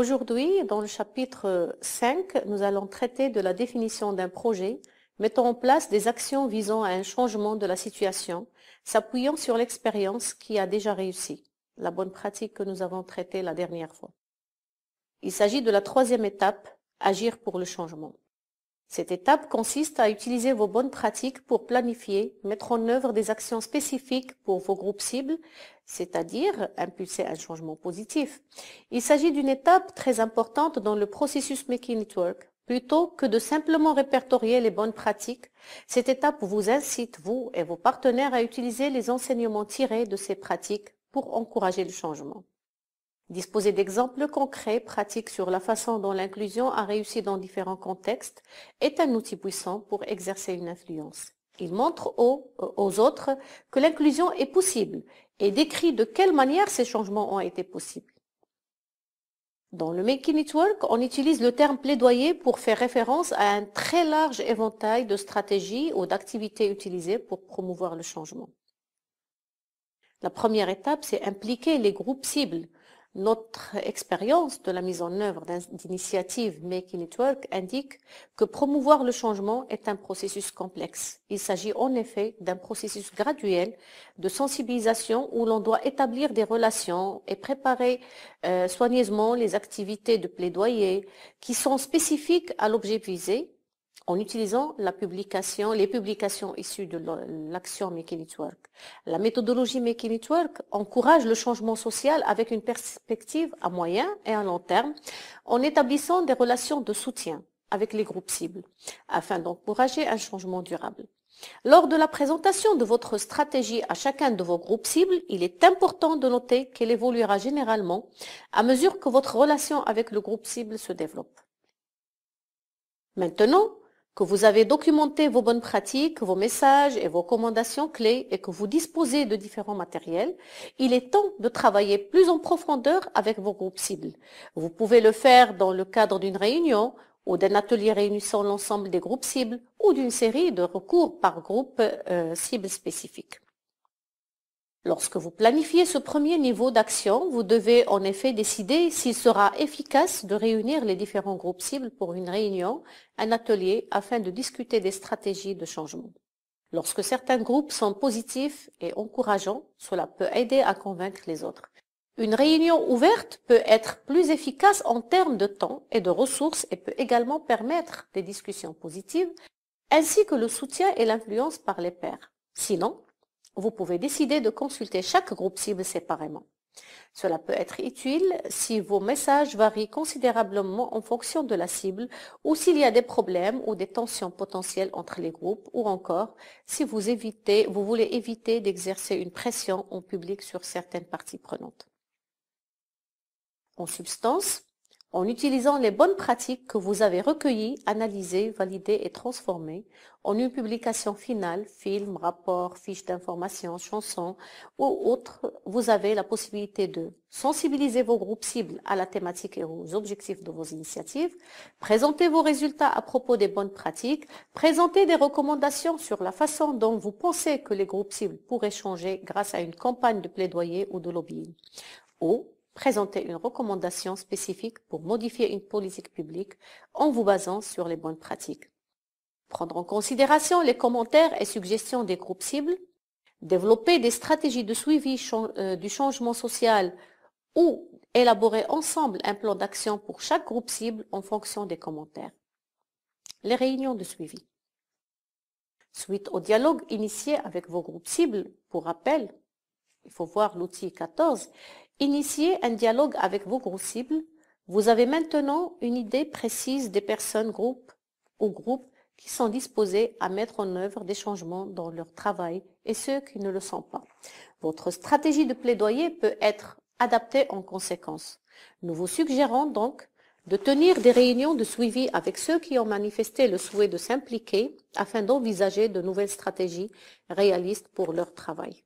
Aujourd'hui, dans le chapitre 5, nous allons traiter de la définition d'un projet mettant en place des actions visant à un changement de la situation, s'appuyant sur l'expérience qui a déjà réussi, la bonne pratique que nous avons traitée la dernière fois. Il s'agit de la troisième étape, agir pour le changement. Cette étape consiste à utiliser vos bonnes pratiques pour planifier, mettre en œuvre des actions spécifiques pour vos groupes cibles, c'est-à-dire impulser un changement positif. Il s'agit d'une étape très importante dans le processus Making It Work. Plutôt que de simplement répertorier les bonnes pratiques, cette étape vous incite, vous et vos partenaires, à utiliser les enseignements tirés de ces pratiques pour encourager le changement. Disposer d'exemples concrets, pratiques sur la façon dont l'inclusion a réussi dans différents contextes est un outil puissant pour exercer une influence. Il montre aux autres que l'inclusion est possible et décrit de quelle manière ces changements ont été possibles. Dans le Making It Work, on utilise le terme plaidoyer pour faire référence à un très large éventail de stratégies ou d'activités utilisées pour promouvoir le changement. La première étape, c'est impliquer les groupes cibles. Notre expérience de la mise en œuvre d'initiatives Making It Work indique que promouvoir le changement est un processus complexe. Il s'agit en effet d'un processus graduel de sensibilisation où l'on doit établir des relations et préparer soigneusement les activités de plaidoyer qui sont spécifiques à l'objet visé, en utilisant les publications issues de l'action Making It Work. La méthodologie Making It Work encourage le changement social avec une perspective à moyen et à long terme, en établissant des relations de soutien avec les groupes cibles, afin d'encourager un changement durable. Lors de la présentation de votre stratégie à chacun de vos groupes cibles, il est important de noter qu'elle évoluera généralement à mesure que votre relation avec le groupe cible se développe. Maintenant que vous avez documenté vos bonnes pratiques, vos messages et vos recommandations clés et que vous disposez de différents matériels, il est temps de travailler plus en profondeur avec vos groupes cibles. Vous pouvez le faire dans le cadre d'une réunion ou d'un atelier réunissant l'ensemble des groupes cibles ou d'une série de recours par groupe cible spécifique. Lorsque vous planifiez ce premier niveau d'action, vous devez en effet décider s'il sera efficace de réunir les différents groupes cibles pour une réunion, un atelier, afin de discuter des stratégies de changement. Lorsque certains groupes sont positifs et encourageants, cela peut aider à convaincre les autres. Une réunion ouverte peut être plus efficace en termes de temps et de ressources et peut également permettre des discussions positives, ainsi que le soutien et l'influence par les pairs. Sinon, vous pouvez décider de consulter chaque groupe cible séparément. Cela peut être utile si vos messages varient considérablement en fonction de la cible ou s'il y a des problèmes ou des tensions potentielles entre les groupes ou encore si vous voulez éviter d'exercer une pression en public sur certaines parties prenantes. En substance, en utilisant les bonnes pratiques que vous avez recueillies, analysées, validées et transformées en une publication finale, film, rapport, fiche d'information, chanson ou autre, vous avez la possibilité de sensibiliser vos groupes cibles à la thématique et aux objectifs de vos initiatives, présenter vos résultats à propos des bonnes pratiques, présenter des recommandations sur la façon dont vous pensez que les groupes cibles pourraient changer grâce à une campagne de plaidoyer ou de lobbying, ou présenter une recommandation spécifique pour modifier une politique publique en vous basant sur les bonnes pratiques. Prendre en considération les commentaires et suggestions des groupes cibles, développer des stratégies de suivi du changement social ou élaborer ensemble un plan d'action pour chaque groupe cible en fonction des commentaires. Les réunions de suivi. Suite au dialogue initié avec vos groupes cibles, pour rappel, il faut voir l'outil 14, initiez un dialogue avec vos groupes cibles. Vous avez maintenant une idée précise des personnes, groupes ou groupes qui sont disposés à mettre en œuvre des changements dans leur travail et ceux qui ne le sont pas. Votre stratégie de plaidoyer peut être adaptée en conséquence. Nous vous suggérons donc de tenir des réunions de suivi avec ceux qui ont manifesté le souhait de s'impliquer afin d'envisager de nouvelles stratégies réalistes pour leur travail.